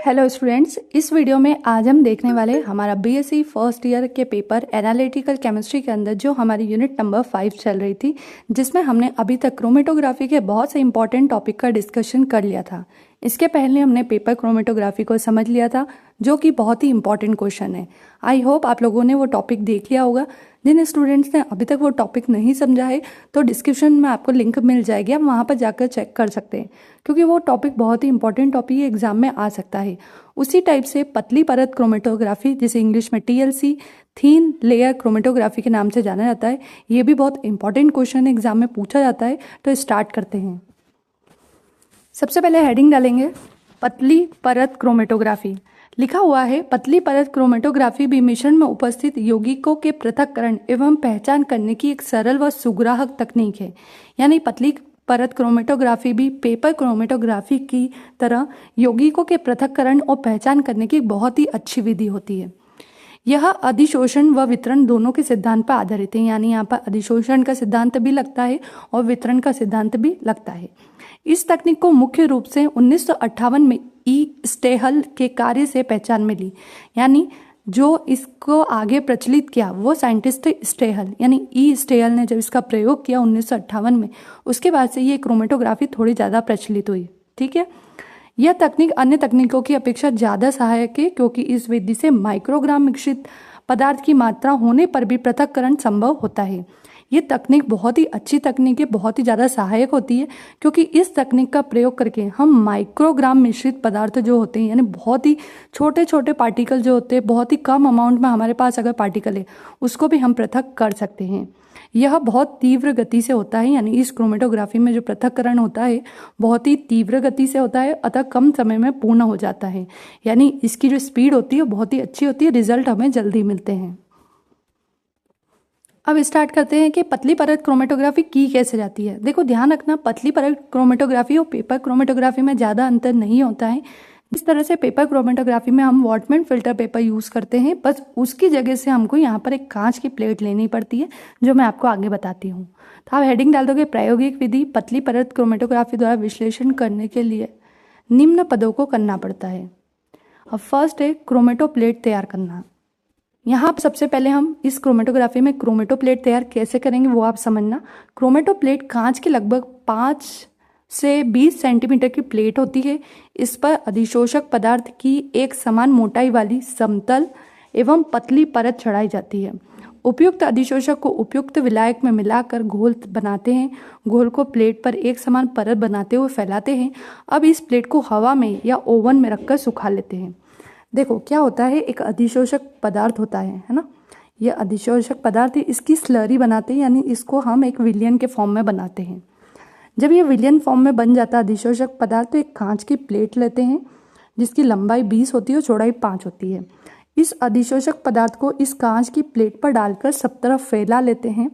Hello students, इस video में आज हम देखने वाले हमारा बीएससी फर्स्ट ईयर के पेपर एनालिटिकल केमिस्ट्री के अंदर जो हमारी यूनिट नंबर 5 चल रही थी, जिसमें हमने अभी तक क्रोमेटोग्राफी के बहुत से इंपॉर्टेंट टॉपिक का डिस्कशन कर लिया था। इसके पहले हमने पेपर क्रोमेटोग्राफी को समझ लिया था, जो कि बहुत ही इंपॉर्टेंट क्वेश्चन है। आई होप आप लोगों ने वो टॉपिक देख लिया होगा। जिन स्टूडेंट्स ने अभी तक वो टॉपिक नहीं समझा है तो डिस्क्रिप्शन में आपको लिंक मिल जाएगी, आप वहाँ पर जाकर चेक कर सकते हैं, क्योंकि वो टॉपिक बहुत ही इंपॉर्टेंट टॉपिक एग्जाम में आ सकता है। उसी टाइप से पतली परत क्रोमेटोग्राफी, जिसे इंग्लिश में टीएलसी थीन लेयर क्रोमेटोग्राफी के नाम से जाना जाता है, ये भी बहुत इंपॉर्टेंट क्वेश्चन एग्जाम में पूछा जाता है। तो स्टार्ट करते हैं। सबसे पहले हेडिंग डालेंगे पतली परत क्रोमेटोग्राफी। लिखा हुआ है, पतली परत क्रोमेटोग्राफी भी मिश्रण में उपस्थित यौगिकों के पृथक्करण एवं पहचान करने की एक सरल व सुग्राहक तकनीक है। यानी पतली परत क्रोमेटोग्राफी भी पेपर क्रोमेटोग्राफी की तरह यौगिकों के पृथक्करण और पहचान करने की बहुत ही अच्छी विधि होती है। यह अधिशोषण व वितरण दोनों के सिद्धांत पर आधारित है। यानी यहाँ पर अधिशोषण का सिद्धांत भी लगता है और वितरण का सिद्धांत भी लगता है। इस तकनीक को मुख्य रूप से 1958 में ई स्टेहल के कार्य से पहचान मिली। यानी जो इसको आगे प्रचलित किया वो साइंटिस्ट थे स्टेहल, यानी ई स्टेहल ने जब इसका प्रयोग किया 1958 में, उसके बाद से ये क्रोमेटोग्राफी थोड़ी ज़्यादा प्रचलित हुई। ठीक है, यह तकनीक अन्य तकनीकों की अपेक्षा ज़्यादा सहायक है, क्योंकि इस विधि से माइक्रोग्राम मिश्रित पदार्थ की मात्रा होने पर भी पृथक्करण संभव होता है। ये तकनीक बहुत ही अच्छी तकनीक है, बहुत ही ज़्यादा सहायक होती है, क्योंकि इस तकनीक का प्रयोग करके हम माइक्रोग्राम मिश्रित पदार्थ जो होते हैं, यानी बहुत ही छोटे छोटे पार्टिकल जो होते हैं, बहुत ही कम अमाउंट में हमारे पास अगर पार्टिकल है, उसको भी हम पृथक कर सकते हैं। यह बहुत तीव्र गति से होता है, यानी इस क्रोमेटोग्राफी में जो पृथक्करण होता है बहुत ही तीव्र गति से होता है, अतः कम समय में पूर्ण हो जाता है। यानी इसकी जो स्पीड होती है बहुत ही अच्छी होती है, रिजल्ट हमें जल्दी मिलते हैं। अब स्टार्ट करते हैं कि पतली परत क्रोमेटोग्राफी की कैसे जाती है। देखो, ध्यान रखना, पतली परत क्रोमेटोग्राफी और पेपर क्रोमेटोग्राफी में ज़्यादा अंतर नहीं होता है। जिस तरह से पेपर क्रोमेटोग्राफी में हम वॉटमैन फिल्टर पेपर यूज़ करते हैं, बस उसकी जगह से हमको यहाँ पर एक कांच की प्लेट लेनी पड़ती है, जो मैं आपको आगे बताती हूँ। तो आप हेडिंग डाल दोगे, प्रायोगिक विधि पतली परत क्रोमेटोग्राफी द्वारा विश्लेषण करने के लिए निम्न पदों को करना पड़ता है। अब फर्स्ट है क्रोमेटो प्लेट तैयार करना। यहाँ पर सबसे पहले हम इस क्रोमेटोग्राफी में क्रोमेटो प्लेट तैयार कैसे करेंगे वो आप समझना। क्रोमेटो प्लेट कांच की लगभग 5 से 20 सेंटीमीटर की प्लेट होती है। इस पर अधिशोषक पदार्थ की एक समान मोटाई वाली समतल एवं पतली परत चढ़ाई जाती है। उपयुक्त अधिशोषक को उपयुक्त विलायक में मिलाकर घोल बनाते हैं। घोल को प्लेट पर एक समान परत बनाते हुए फैलाते हैं। अब इस प्लेट को हवा में या ओवन में रखकर सुखा लेते हैं। देखो क्या होता है, एक अधिशोषक पदार्थ होता है ना, यह अधिशोषक पदार्थ है, इसकी स्लरी बनाते हैं, यानी इसको हम एक विलयन के फॉर्म में बनाते हैं। जब ये विलयन फॉर्म में बन जाता है अधिशोषक पदार्थ, तो एक कांच की प्लेट लेते हैं जिसकी लंबाई 20 होती है और चौड़ाई 5 होती है। इस अधिशोषक पदार्थ को इस कांच की प्लेट पर डालकर सब तरफ फैला लेते हैं।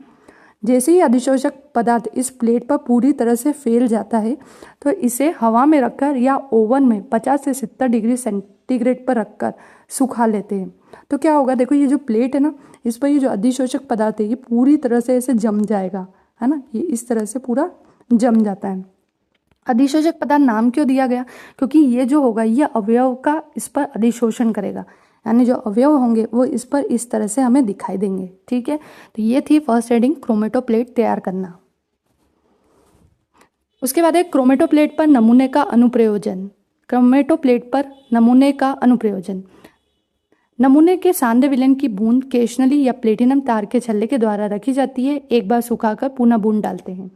जैसे ही अधिशोषक पदार्थ इस प्लेट पर पूरी तरह से फैल जाता है, तो इसे हवा में रखकर या ओवन में 50 से 70 डिग्री सेंटीग्रेड पर रखकर सुखा लेते हैं। तो क्या होगा, देखो ये जो प्लेट है ना, इस पर ये जो अधिशोषक पदार्थ है ये पूरी तरह से ऐसे जम जाएगा, है ना, ये इस तरह से पूरा जम जाता है। अधिशोषक पदार्थ नाम क्यों दिया गया, क्योंकि ये जो होगा ये अवयव का इस पर अधिशोषण करेगा, यानी जो अवयव होंगे वो इस पर इस तरह से हमें दिखाई देंगे। ठीक है, तो ये थी फर्स्ट हेडिंग, क्रोमेटो प्लेट तैयार करना। उसके बाद है क्रोमेटो प्लेट पर नमूने का अनुप्रयोजन। क्रोमेटो प्लेट पर नमूने का अनुप्रयोजन। नमूने के सांद्र विलयन की बूंद केशनली या प्लेटिनम तार के छल्ले के द्वारा रखी जाती है। एक बार सुखाकर पुनः बूंद डालते हैं।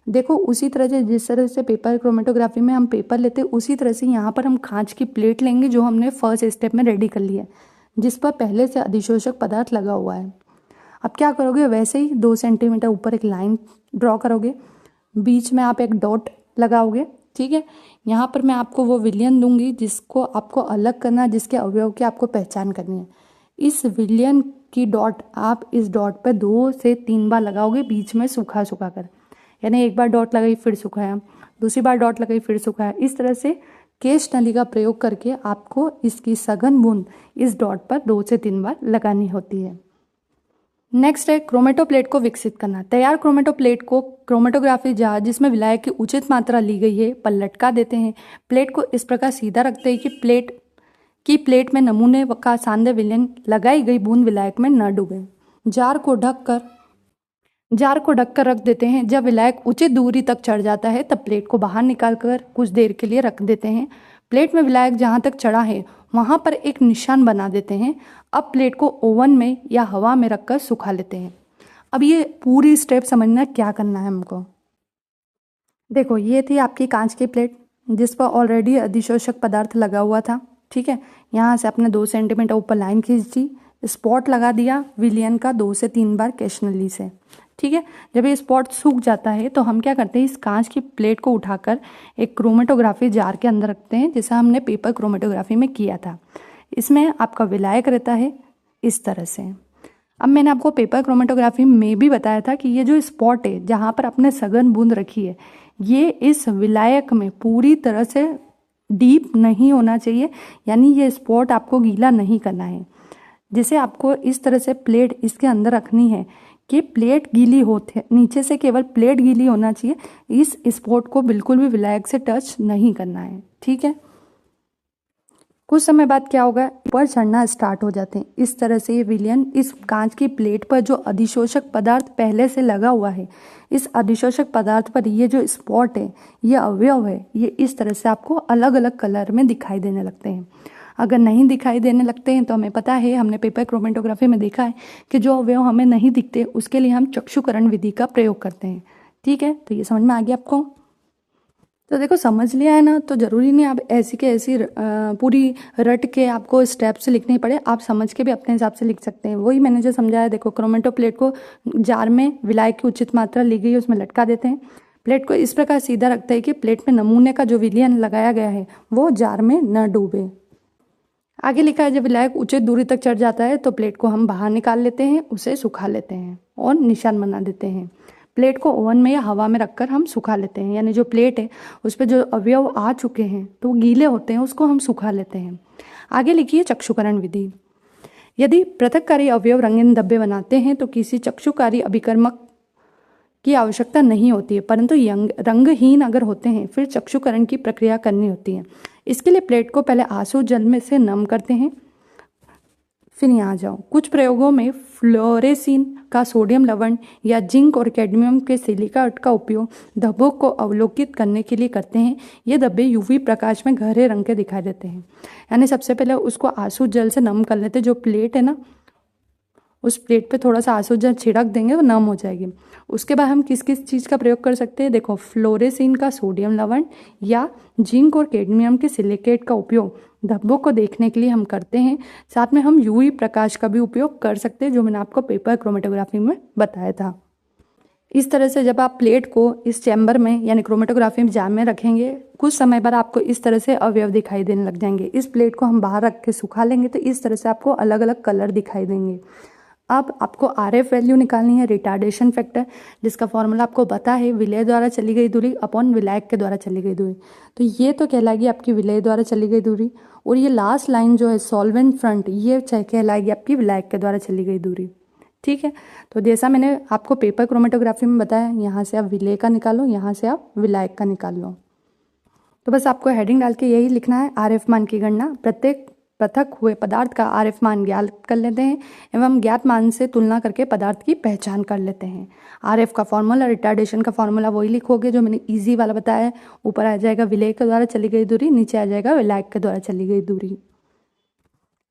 देखो, उसी तरह से जिस तरह से पेपर क्रोमेटोग्राफी में हम पेपर लेते हैं, उसी तरह से यहाँ पर हम कांच की प्लेट लेंगे, जो हमने फर्स्ट स्टेप में रेडी कर लिया है, जिस पर पहले से अधिशोषक पदार्थ लगा हुआ है। अब क्या करोगे, वैसे ही 2 सेंटीमीटर ऊपर एक लाइन ड्रॉ करोगे, बीच में आप एक डॉट लगाओगे। ठीक है, यहाँ पर मैं आपको वो विलयन दूंगी जिसको आपको अलग करना है, जिसके अवयव की आपको पहचान करनी है। इस विलयन की डॉट आप इस डॉट पर 2 से 3 बार लगाओगे, बीच में सूखा सूखा कर, यानी एक बार डॉट लगाई फिर सुखाया, दूसरी बार डॉट लगाई फिर सुखाया। इस तरह से केश नली का प्रयोग करके आपको इसकी सघन बूंद इस डॉट पर 2 से 3 बार लगानी होती है। नेक्स्ट है क्रोमेटो प्लेट को विकसित करना। तैयार क्रोमेटो प्लेट को क्रोमेटोग्राफी जहाज जिसमें विलायक की उचित मात्रा ली गई है पर लटका देते हैं। प्लेट को इस प्रकार सीधा रखते हैं कि प्लेट कि प्लेट में नमूने का सांद्य विलयन लगाई गई बूंद विलायक में न डूबे। जार को ढककर रख देते हैं। जब विलायक उचित दूरी तक चढ़ जाता है तब प्लेट को बाहर निकालकर कुछ देर के लिए रख देते हैं। प्लेट में विलायक जहाँ तक चढ़ा है वहाँ पर एक निशान बना देते हैं। अब प्लेट को ओवन में या हवा में रखकर सुखा लेते हैं। अब ये पूरी स्टेप समझना क्या करना है हमको। देखो, ये थी आपकी कांच की प्लेट जिस पर ऑलरेडी अधिशोषक पदार्थ लगा हुआ था। ठीक है, यहाँ से आपने 2 सेंटीमीटर ऊपर लाइन खींची, स्पॉट लगा दिया विलियन का 2 से 3 बार केशनली से। ठीक है, जब ये स्पॉट सूख जाता है तो हम क्या करते हैं, इस कांच की प्लेट को उठाकर एक क्रोमेटोग्राफी जार के अंदर रखते हैं, जैसा हमने पेपर क्रोमेटोग्राफी में किया था। इसमें आपका विलायक रहता है इस तरह से। अब मैंने आपको पेपर क्रोमेटोग्राफी में भी बताया था कि ये जो स्पॉट है जहाँ पर आपने सघन बूंद रखी है, ये इस विलायक में पूरी तरह से डीप नहीं होना चाहिए, यानी ये स्पॉट आपको गीला नहीं करना है। जैसे आपको इस तरह से प्लेट इसके अंदर रखनी है कि प्लेट गीली होते, नीचे से केवल प्लेट गीली होना चाहिए, इस स्पॉट को बिल्कुल भी विलायक से टच नहीं करना है। ठीक है, कुछ समय बाद क्या होगा, ऊपर चढ़ना स्टार्ट हो जाते हैं। इस तरह से ये विलयन इस कांच की प्लेट पर जो अधिशोषक पदार्थ पहले से लगा हुआ है, इस अधिशोषक पदार्थ पर ये जो स्पॉट है, ये अवयव है, ये इस तरह से आपको अलग अलग कलर में दिखाई देने लगते हैं। अगर नहीं दिखाई देने लगते हैं तो हमें पता है, हमने पेपर क्रोमेटोग्राफी में देखा है कि जो अवयव हमें नहीं दिखते उसके लिए हम चक्षुकरण विधि का प्रयोग करते हैं। ठीक है, तो ये समझ में आ गया आपको। तो देखो, समझ लिया है ना, तो ज़रूरी नहीं आप ऐसी के ऐसी पूरी रट के आपको स्टेप्स लिखने पड़े, आप समझ के भी अपने हिसाब से लिख सकते हैं। वही मैंने जो समझाया, देखो क्रोमेटो प्लेट को जार में विलायक की उचित मात्रा ली गई है उसमें लटका देते हैं। प्लेट को इस प्रकार सीधा रखते हैं कि प्लेट में नमूने का जो विलयन लगाया गया है वो जार में न डूबे। आगे लिखा है, जब विलायक उचित दूरी तक चढ़ जाता है तो प्लेट को हम बाहर निकाल लेते हैं, उसे सुखा लेते हैं और निशान बना देते हैं। प्लेट को ओवन में या हवा में रखकर हम सुखा लेते हैं, यानी जो प्लेट है उस पर जो अवयव आ चुके हैं तो वो गीले होते हैं, उसको हम सुखा लेते हैं। आगे लिखिए चक्षुकरण विधि। यदि पृथककारी अवयव रंगीन धब्बे बनाते हैं तो किसी चक्षुकारी अभिकर्मक की आवश्यकता नहीं होती है, परंतु रंगहीन अगर होते हैं फिर चक्षुकरण की प्रक्रिया करनी होती है। इसके लिए प्लेट को पहले आंसू जल में से नम करते हैं। फिर यहाँ जाओ, कुछ प्रयोगों में फ्लोरेसिन का सोडियम लवण या जिंक और कैडमियम के सिलिकाट का उपयोग धब्बों को अवलोकित करने के लिए करते हैं। ये धब्बे यूवी प्रकाश में गहरे रंग के दिखाई देते हैं। यानी सबसे पहले उसको आंसू जल से नम कर लेते हैं। जो प्लेट है ना, उस प्लेट पे थोड़ा सा आंसू जल छिड़क देंगे, वो नम हो जाएगी। उसके बाद हम किस किस चीज़ का प्रयोग कर सकते हैं, देखो फ्लोरेसिन का सोडियम लवण या जिंक और कैडमियम के सिलिकेट का उपयोग धब्बों को देखने के लिए हम करते हैं। साथ में हम यूवी प्रकाश का भी उपयोग कर सकते हैं, जो मैंने आपको पेपर क्रोमेटोग्राफी में बताया था। इस तरह से जब आप प्लेट को इस चैम्बर में यानी क्रोमेटोग्राफी में जार में रखेंगे, कुछ समय बाद आपको इस तरह से अवयव दिखाई देने लग जाएंगे। इस प्लेट को हम बाहर रख के सुखा लेंगे तो इस तरह से आपको अलग अलग कलर दिखाई देंगे। अब आपको RF वैल्यू निकालनी है, रिटार्डेशन फैक्टर, जिसका फॉर्मूला आपको पता है, विलय द्वारा चली गई दूरी अपॉन विलायक के द्वारा चली गई दूरी। तो ये तो कहलाएगी आपकी विलय द्वारा चली गई दूरी, और ये लास्ट लाइन जो है सॉल्वेंट फ्रंट, ये कहलाएगी आपकी विलायक के द्वारा चली गई दूरी। ठीक है, तो जैसा मैंने आपको पेपर क्रोमेटोग्राफी में बताया, यहाँ से आप विलय का निकालो, यहाँ से आप विलायक का निकाल लो। तो बस आपको हेडिंग डाल के यही लिखना है, RF मान की गणना। प्रत्येक पृथक हुए पदार्थ का RF मान ज्ञात कर लेते हैं एवं ज्ञात मान से तुलना करके पदार्थ की पहचान कर लेते हैं। RF का फॉर्मूला, रिटार्डेशन का फॉर्मूला वही लिखोगे जो मैंने इजी वाला बताया है। ऊपर आ जाएगा विलय के द्वारा चली गई दूरी, नीचे आ जाएगा विलायक के द्वारा चली गई दूरी।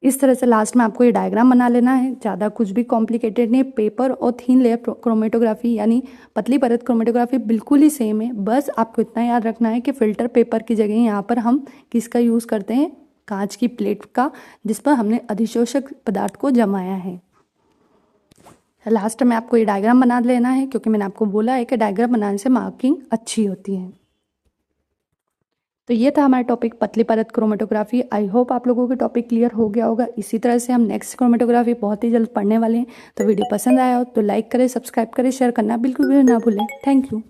इस तरह से लास्ट में आपको ये डायग्राम बना लेना है, ज़्यादा कुछ भी कॉम्प्लिकेटेड नहीं। पेपर और थीन लेयर क्रोमेटोग्राफी यानी पतली परत क्रोमेटोग्राफी बिल्कुल ही सेम है। बस आपको इतना याद रखना है कि फिल्टर पेपर की जगह यहाँ पर हम किसका यूज़ करते हैं, कांच की प्लेट का, जिस पर हमने अधिशोषक पदार्थ को जमाया है। लास्ट में आपको ये डायग्राम बना लेना है, क्योंकि मैंने आपको बोला है कि डायग्राम बनाने से मार्किंग अच्छी होती है। तो ये था हमारा टॉपिक पतली परत क्रोमेटोग्राफी। आई होप आप लोगों को टॉपिक क्लियर हो गया होगा। इसी तरह से हम नेक्स्ट क्रोमेटोग्राफी बहुत ही जल्द पढ़ने वाले हैं। तो वीडियो पसंद आया हो तो लाइक करें, सब्सक्राइब करें, शेयर करना बिल्कुल भी ना भूलें। Thank you.